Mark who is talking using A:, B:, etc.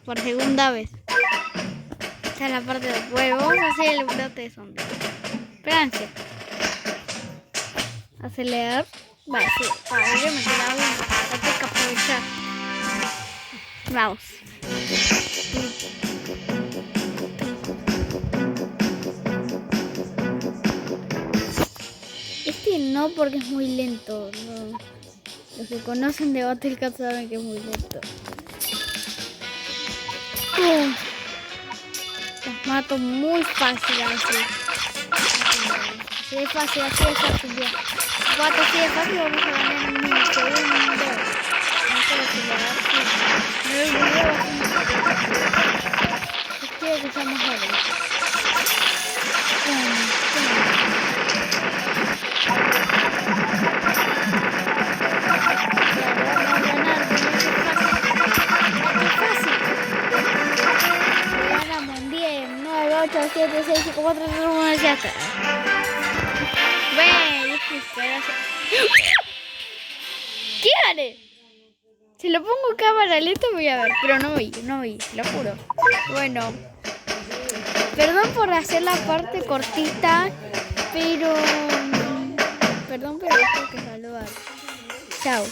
A: por segunda vez. Esta es la parte del huevo. Vamos a hacer el brote de zombie. Francia. Acelerar. Vale, sí. Para yo me quedaba bien. Hay que aprovechar. Vamos. Este no, porque es muy lento. No. Los que conocen de Battlecat saben que es muy lento. Los mato muy fácil así. Así de fácil, así de fácil. Ya. Cuatro así de fácil, vamos a ganar en un segundo. No quiero acelerar. No el video así. Yo quiero que seamos jóvenes. Ganamos 10, 9, 8, 7, 6, 5, 4, 3, 2, 1, ya está. Bueno, ¿qué haré? Si lo pongo cámara lenta voy a ver, pero no vi, lo juro. Bueno, perdón por hacer la parte cortita, pero... Perdón, pero tengo que saludar. Chao.